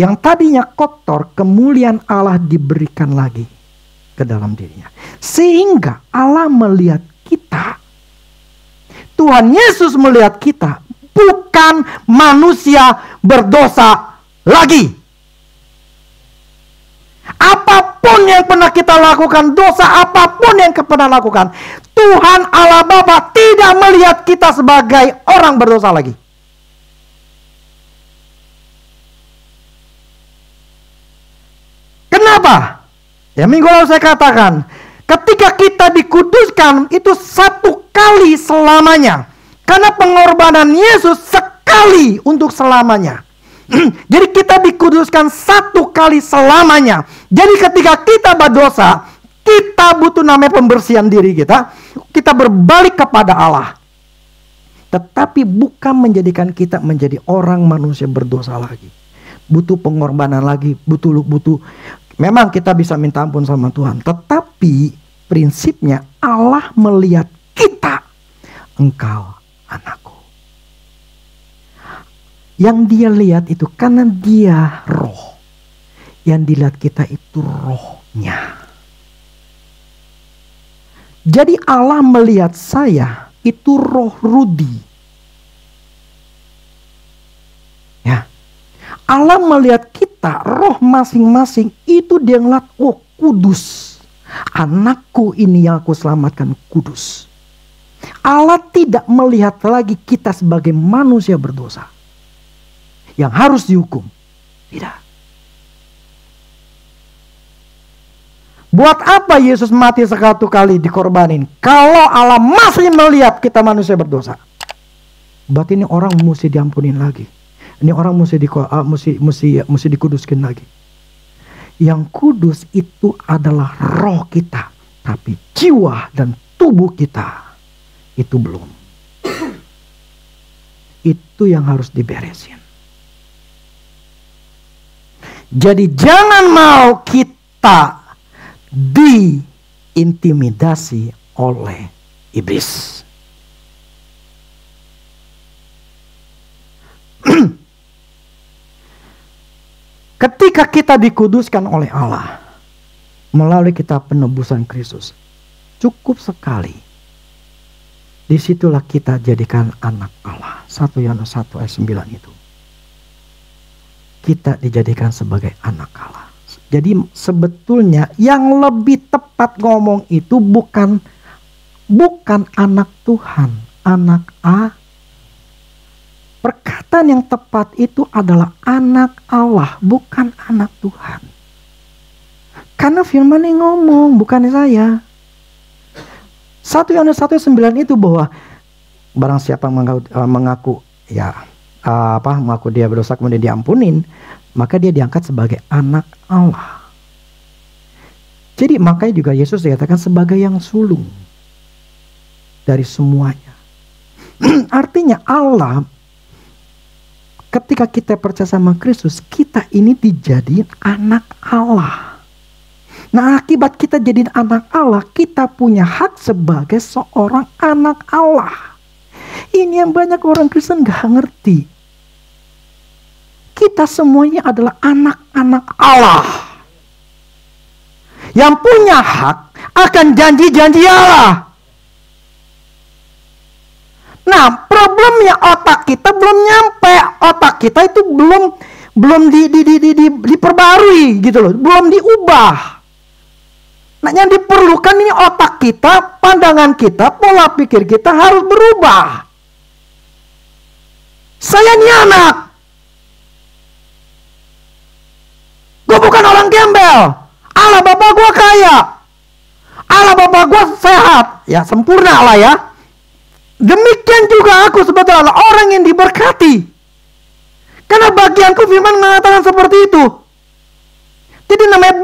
Yang tadinya kotor, kemuliaan Allah diberikan lagi ke dalam dirinya. Sehingga Allah melihat kita, Tuhan Yesus melihat kita, bukan manusia berdosa lagi. Apapun yang pernah kita lakukan, dosa apapun yang pernah lakukan, Tuhan Allah Bapa tidak melihat kita sebagai orang berdosa lagi. Kenapa? Ya, minggu lalu saya katakan, ketika kita dikuduskan itu satu kali selamanya. Karena pengorbanan Yesus sekali untuk selamanya. Jadi kita dikuduskan satu kali selamanya. Jadi ketika kita berdosa, kita butuh namanya pembersihan diri kita. Kita berbalik kepada Allah. Tetapi bukan menjadikan kita menjadi orang manusia berdosa lagi. Butuh pengorbanan lagi, butuh. Memang kita bisa minta ampun sama Tuhan. Tetapi prinsipnya Allah melihat kita, engkau anakku. Yang dia lihat itu karena dia roh. Yang dilihat kita itu rohnya. Jadi Allah melihat saya itu roh Rudi. Ya. Allah melihat kita, roh masing-masing itu dia ngeliat, oh kudus. Anakku ini yang aku selamatkan, kudus. Allah tidak melihat lagi kita sebagai manusia berdosa yang harus dihukum. Tidak. Buat apa Yesus mati sekali kali dikorbanin? Kalau Allah masih melihat kita manusia berdosa. Berarti ini orang mesti diampunin lagi. Ini orang mesti dikuduskan lagi. Yang kudus itu adalah roh kita. Tapi jiwa dan tubuh kita itu belum. Itu yang harus diberesin. Jadi jangan mau kita diintimidasi oleh iblis. Ketika kita dikuduskan oleh Allah melalui kitab penebusan Kristus, cukup sekali. Disitulah kita jadikan anak Allah. 1 Yohanes 1 ayat 9 itu. Kita dijadikan sebagai anak Allah. Jadi sebetulnya yang lebih tepat ngomong itu bukan anak Tuhan, anak Allah. Perkataan yang tepat itu adalah anak Allah, bukan anak Tuhan. Karena firman ini ngomong, bukan saya. 1 Yohanes 1:9 itu bahwa Barang siapa mengaku mengaku dia berdosa kemudian diampunin, maka dia diangkat sebagai anak Allah. Jadi makanya juga Yesus dikatakan sebagai yang sulung dari semuanya. Artinya Allah, ketika kita percaya sama Kristus, kita ini dijadiin anak Allah. Nah, akibat kita jadi anak Allah, kita punya hak sebagai seorang anak Allah. Ini yang banyak orang Kristen gak ngerti. Kita semuanya adalah anak-anak Allah yang punya hak akan janji-janji Allah. Nah, problemnya otak kita belum nyampe. Otak kita itu belum diperbarui gitu loh, belum diubah. Nah, yang diperlukan ini otak kita, pandangan kita, pola pikir kita harus berubah. Saya ini anak. Gue bukan orang gembel. Allah Bapa gue kaya. Allah Bapa gue sehat. Ya, sempurna lah ya. Demikian juga aku sebetulnya orang yang diberkati. Karena bagianku firman mengatakan seperti itu. Jadi namanya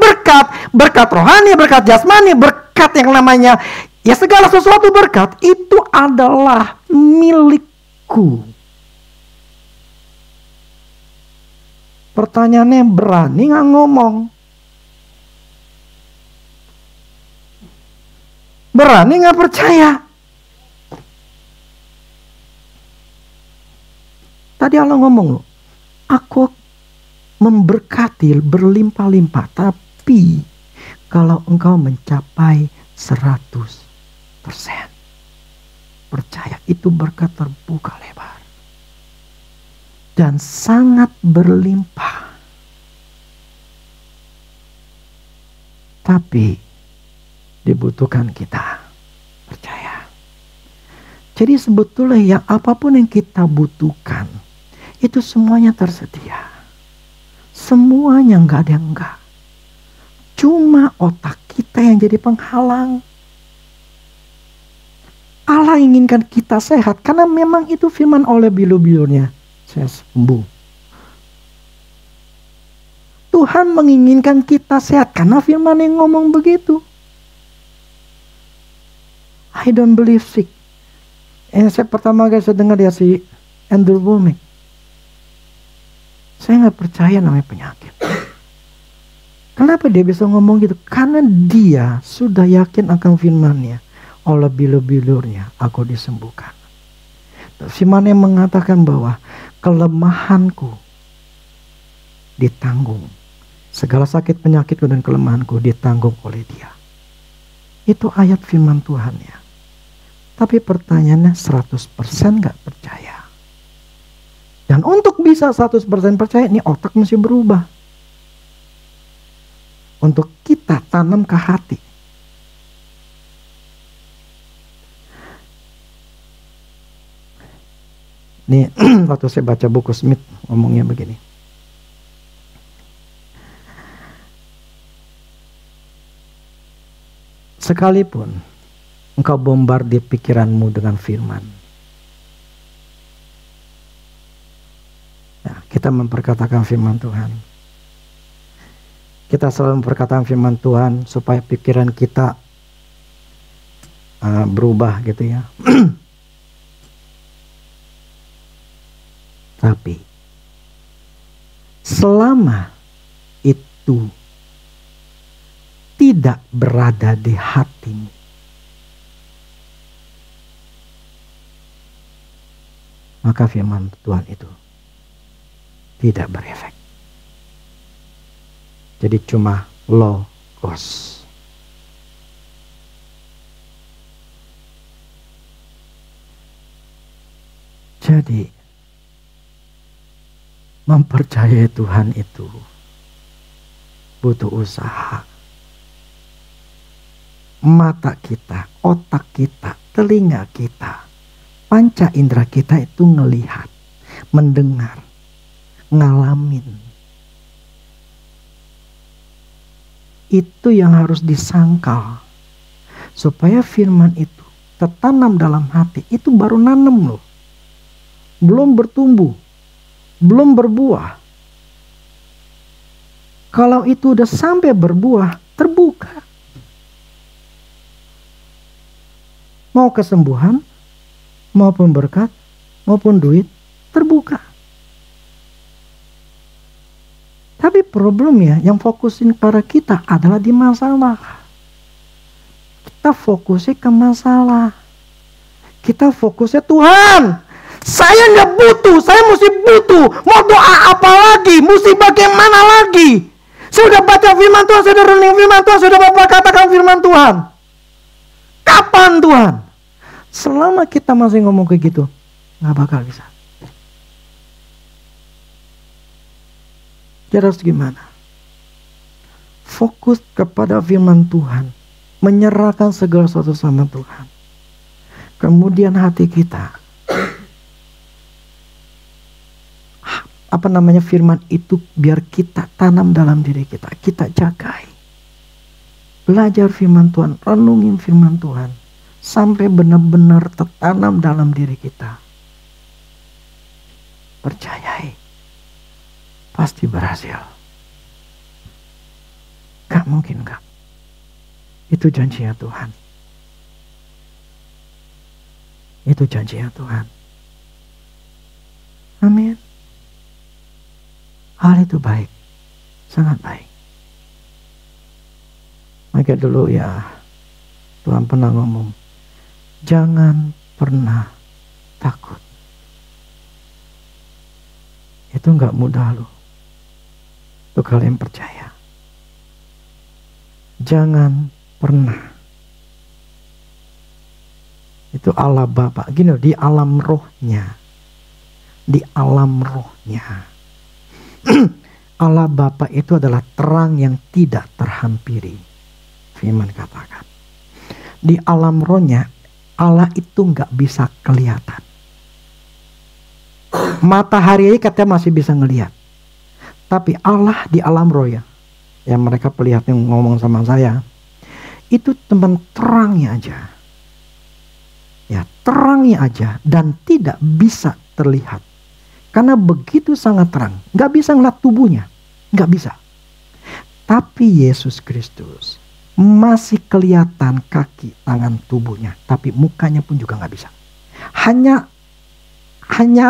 berkat rohani, berkat jasmani, berkat yang namanya ya segala sesuatu berkat itu adalah milikku. Pertanyaannya, berani nggak ngomong? Berani nggak percaya? Tadi Allah ngomong loh, aku memberkati berlimpah-limpah, tapi kalau engkau mencapai 100%, percaya itu berkat terbuka lebar dan sangat berlimpah. Tapi dibutuhkan kita percaya. Jadi sebetulnya yang apapun yang kita butuhkan itu semuanya tersedia. Semuanya nggak ada yang enggak. Cuma otak kita yang jadi penghalang. Allah inginkan kita sehat karena memang itu firman oleh bilu-bilurnya. Saya sembuh. Tuhan menginginkan kita sehat karena firman yang ngomong begitu. I don't believe sick. Saya pertama kali saya dengar dia si Andrew Wommack. Saya nggak percaya namanya penyakit. Kenapa dia bisa ngomong gitu? Karena dia sudah yakin akan firman-Nya. Oleh bilu-bilurnya aku disembuhkan. Firman yang mengatakan bahwa kelemahanku ditanggung. Segala sakit penyakitku dan kelemahanku ditanggung oleh Dia. Itu ayat firman Tuhan ya. Tapi pertanyaannya 100% nggak percaya. Dan untuk bisa 100% percaya, ini otak mesti berubah. Untuk kita tanam ke hati. Ini waktu saya baca buku Smith ngomongnya begini. Sekalipun engkau bombardir pikiranmu dengan firman. Nah, kita memperkatakan firman Tuhan. Kita selalu memperkatakan firman Tuhan supaya pikiran kita berubah gitu ya. Tapi selama itu tidak berada di hatimu, maka firman Tuhan itu tidak berefek. Jadi cuma logos. Jadi mempercayai Tuhan itu butuh usaha. Mata kita, otak kita, telinga kita, panca indera kita itu ngelihat, mendengar, ngalamin. Itu yang harus disangkal supaya firman itu tertanam dalam hati, itu baru nanam loh. Belum bertumbuh, belum berbuah. Kalau itu udah sampai berbuah, terbuka. Mau kesembuhan, maupun berkat, maupun duit, terbuka. Tapi problemnya yang fokusin pada kita adalah di masalah. Kita fokusnya ke masalah. Kita fokusnya, Tuhan, saya nggak butuh, saya mesti butuh. Mau doa apa lagi? Mesti bagaimana lagi? Saya sudah baca firman Tuhan, saya sudah renung firman Tuhan, sudah Bapak katakan firman Tuhan. Kapan Tuhan? Selama kita masih ngomong kayak gitu, nggak bakal bisa. Jadi harus gimana? Fokus kepada firman Tuhan, menyerahkan segala sesuatu sama Tuhan. Kemudian hati kita, firman itu biar kita tanam dalam diri kita, kita jagai. Belajar firman Tuhan, renungin firman Tuhan, sampai benar-benar tertanam dalam diri kita. Percayai, pasti berhasil. Gak mungkin gak. Itu janjinya Tuhan. Itu janjinya Tuhan. Amin. Hal itu baik, sangat baik. Maka dulu ya, Tuhan pernah ngomong, jangan pernah takut. Itu gak mudah loh, untuk kalian percaya. Jangan pernah. Itu Allah Bapa. Gini loh, di alam rohnya. Di alam rohnya. Allah Bapa itu adalah terang yang tidak terhampiri. Firman katakan. Di alam rohnya, Allah itu nggak bisa kelihatan. Matahari katanya masih bisa ngelihat. Tapi Allah di alam roh ya, yang mereka perlihatnya ngomong sama saya, itu teman terangnya aja. Ya, terangnya aja dan tidak bisa terlihat. Karena begitu sangat terang, nggak bisa ngeliat tubuhnya, nggak bisa. Tapi Yesus Kristus masih kelihatan kaki, tangan, tubuhnya, tapi mukanya pun juga nggak bisa. Hanya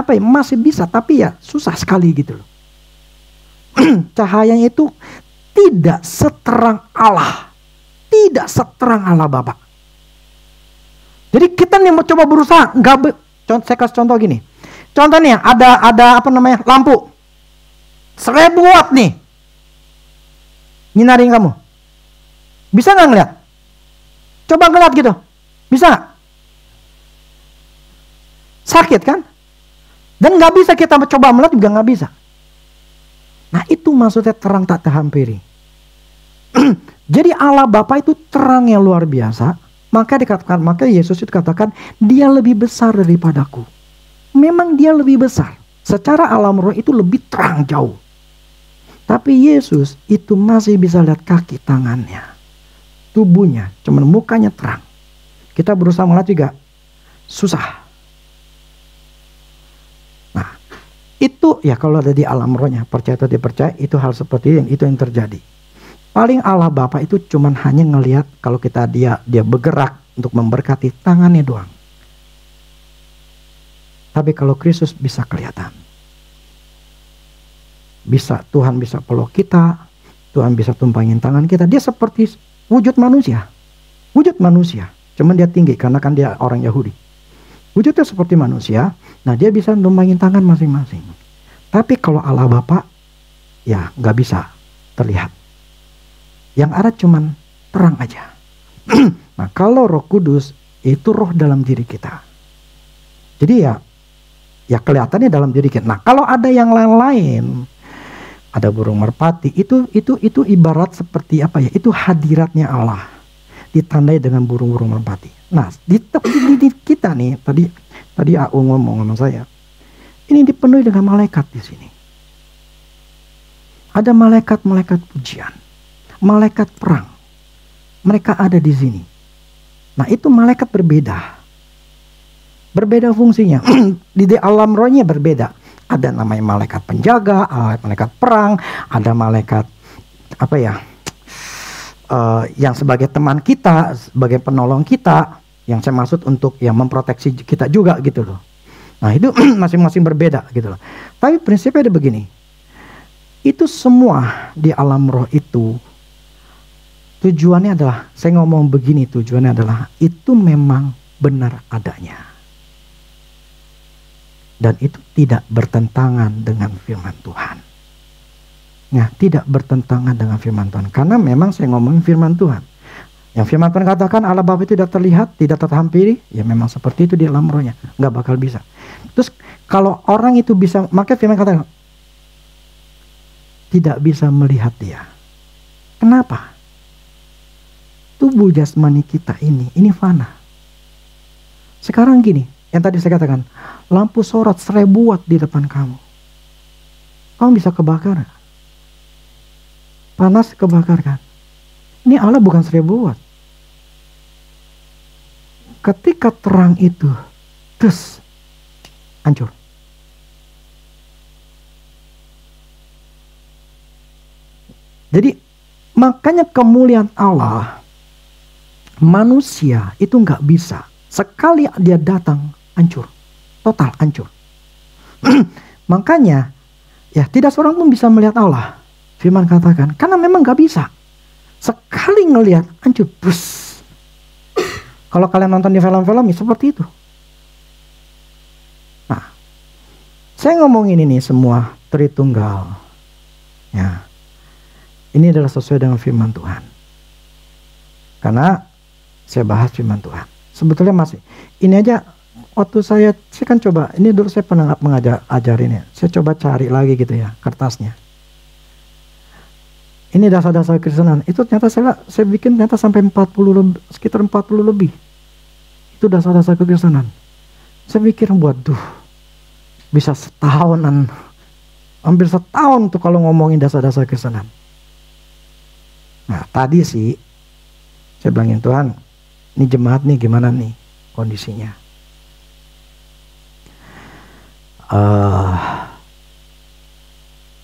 apa ya? Masih bisa, tapi ya susah sekali gitu loh. Cahayanya itu tidak seterang Allah, tidak seterang Allah Bapa. Jadi kita nih mau coba berusaha, saya kasih contoh gini. Contohnya ada lampu 1000 watt nih, nyinarin kamu. Bisa nggak ngeliat? Coba ngeliat gitu, bisa nggak? Sakit kan? Dan nggak bisa kita coba melihat juga nggak bisa. Nah itu maksudnya terang tak terhampiri. Jadi Allah Bapa itu terang yang luar biasa. Maka Yesus itu katakan dia lebih besar daripadaku. Memang dia lebih besar. Secara alam roh itu lebih terang jauh. Tapi Yesus itu masih bisa lihat kaki tangannya, tubuhnya, cuman mukanya terang. Kita berusaha melihat juga susah. Nah itu ya kalau ada di alam rohnya, percaya atau tidak percaya, itu hal seperti itu yang terjadi. Paling Allah Bapa itu cuman hanya ngelihat kalau dia bergerak untuk memberkati tangannya doang. Tapi kalau Kristus bisa kelihatan. Tuhan bisa peluk kita, Tuhan bisa tumpangin tangan kita. Dia seperti wujud manusia. Wujud manusia. Cuman dia tinggi karena kan dia orang Yahudi. Wujudnya seperti manusia. Nah dia bisa tumpangin tangan masing-masing. Tapi kalau Allah Bapa, ya gak bisa terlihat. Yang ada cuman terang aja. Nah kalau Roh Kudus itu roh dalam diri kita. Jadi ya kelihatannya dalam diri kita. Nah kalau ada yang lain-lain, ada burung merpati, itu ibarat seperti apa ya? Itu hadiratnya Allah, ditandai dengan burung-burung merpati. Nah di kita nih, tadi AU ngomong sama saya, ini dipenuhi dengan malaikat di sini. Ada malaikat-malaikat pujian, malaikat perang, mereka ada di sini. Nah itu malaikat berbeda. Berbeda fungsinya. Di alam rohnya berbeda. Ada namanya malaikat penjaga, ada malaikat perang, ada malaikat apa ya, yang sebagai teman kita, sebagai penolong kita, yang saya maksud untuk yang memproteksi kita juga gitu loh. Nah itu masing-masing berbeda gitu loh. Tapi prinsipnya ada begini, itu semua di alam roh itu tujuannya adalah, saya ngomong begini, tujuannya adalah itu memang benar adanya. Dan itu tidak bertentangan dengan firman Tuhan. Nah, tidak bertentangan dengan firman Tuhan. Karena memang saya ngomongin firman Tuhan. Yang firman Tuhan katakan Allah Bapa itu tidak terlihat, tidak terhampiri. Ya memang seperti itu di alam rohnya. Nggak bakal bisa. Terus kalau orang itu bisa, maka firman katakan tidak bisa melihat dia. Kenapa? Tubuh jasmani kita ini fana. Sekarang gini, yang tadi saya katakan, lampu sorot 1000 watt di depan kamu. Kamu bisa kebakar. Panas kebakar kan. Ini Allah bukan 1000 watt. Ketika terang itu, terus hancur. Jadi makanya kemuliaan Allah, manusia itu nggak bisa. Sekali dia datang, hancur. Total hancur. Makanya, ya tidak seorang pun bisa melihat Allah. Firman katakan, karena memang gak bisa. Sekali ngelihat, hancur. Bus. Kalau kalian nonton di film-film, ya seperti itu. Nah, saya ngomongin ini semua Tritunggal. Ya, ini adalah sesuai dengan firman Tuhan. Karena saya bahas firman Tuhan. Sebetulnya masih, ini aja waktu saya kan coba, ini dulu saya pernah ajarin ya. Saya coba cari lagi gitu ya, kertasnya. Ini dasar-dasar Kristenan. Itu ternyata saya bikin ternyata sampai 40 sekitar 40 lebih. Itu dasar-dasar kekristenan. Saya pikir waduh, bisa setahunan, hampir setahun tuh kalau ngomongin dasar-dasar Kristenan. Nah tadi sih saya bilangin, Tuhan, ini jemaat nih gimana nih kondisinya?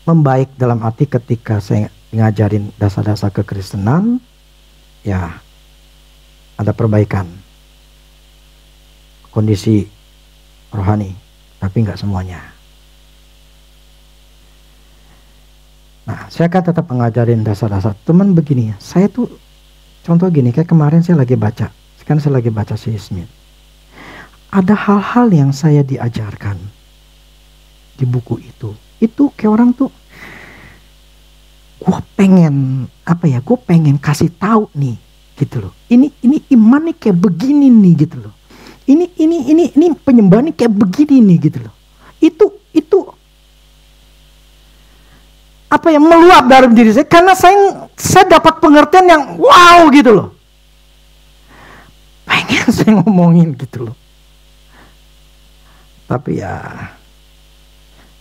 Membaik dalam arti ketika saya ngajarin dasar-dasar kekristenan, ya ada perbaikan kondisi rohani, tapi nggak semuanya. Nah, saya kan tetap ngajarin dasar-dasar. Teman begini, saya tuh contoh gini, kayak kemarin saya lagi baca, kan saya lagi baca si Smith. Ada hal-hal yang saya diajarkan di buku itu kayak orang tuh, gue pengen apa ya, gue pengen kasih tahu nih gitu loh, ini iman nih kayak begini nih gitu loh, ini penyembahan nih kayak begini nih gitu loh, itu apa yang meluap dalam diri saya karena saya dapat pengertian yang wow gitu loh, pengen saya ngomongin gitu loh, tapi ya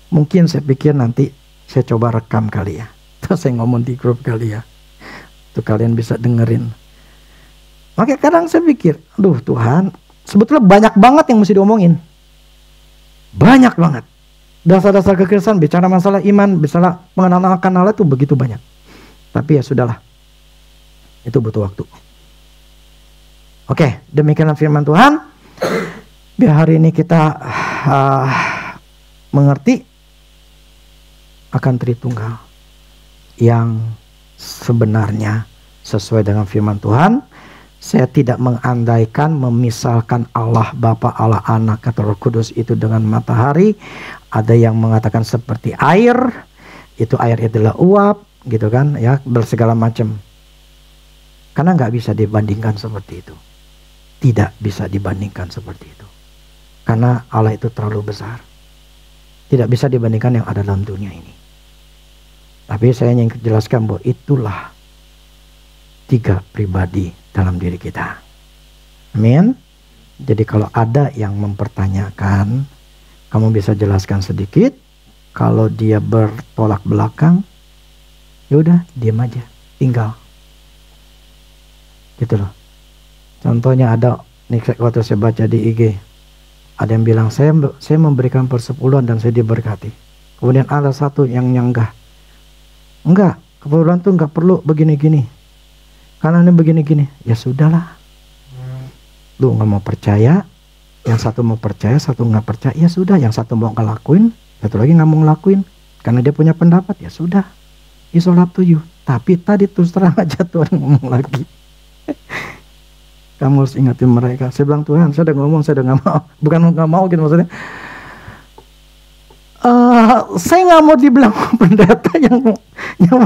mungkin saya pikir nanti saya coba rekam kali ya. Terus saya ngomong di grup kali ya. Tuh kalian bisa dengerin. Makanya kadang saya pikir, aduh Tuhan, sebetulnya banyak banget yang mesti diomongin. Banyak banget. Dasar-dasar kekristenan, bicara masalah iman, bicara mengenal akan Allah itu begitu banyak. Tapi ya sudahlah. Itu butuh waktu. Oke, demikianlah firman Tuhan. Biar hari ini kita mengerti akan Tritunggal yang sebenarnya sesuai dengan firman Tuhan. Saya tidak mengandaikan, memisalkan Allah Bapa, Allah Anak, atau Roh Kudus itu dengan matahari. Ada yang mengatakan seperti air, itu air adalah uap, gitu kan, ya, bersegala macam. Karena nggak bisa dibandingkan seperti itu. Tidak bisa dibandingkan seperti itu. Karena Allah itu terlalu besar. Tidak bisa dibandingkan yang ada dalam dunia ini. Tapi saya ingin jelaskan bahwa itulah 3 pribadi dalam diri kita. Amin. Jadi kalau ada yang mempertanyakan, kamu bisa jelaskan sedikit. Kalau dia bertolak belakang, ya udah diam aja, tinggal. Gitu loh. Contohnya ada nih waktu saya baca di IG, Ada yang bilang saya memberikan persepuluhan dan saya diberkati. Kemudian ada satu yang nyanggah, enggak, persepuluhan tuh enggak perlu begini-gini, karena ini begini-gini. Ya sudahlah, lu nggak mau percaya, yang satu mau percaya, satu nggak percaya. Ya sudah, yang satu mau ngelakuin, satu lagi nggak mau ngelakuin karena dia punya pendapat. Ya sudah, it's all up to you. Tapi tadi terus terang aja Tuhan ngomong lagi, kamu harus ingatin mereka. Saya bilang, Tuhan, saya udah ngomong, saya udah nggak mau. Bukan nggak mau gitu maksudnya. Saya nggak mau dibilang pendeta yang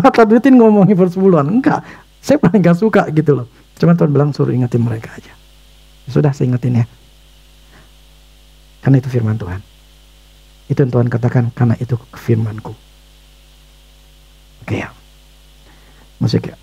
mata duitin ngomongin persepuluhan. Enggak, saya paling nggak suka gitu loh. Cuma Tuhan bilang suruh ingatin mereka aja. Sudah, saya ingetin ya. Karena itu firman Tuhan. Itu yang Tuhan katakan, karena itu firmanku. Oke ya. Musik ya.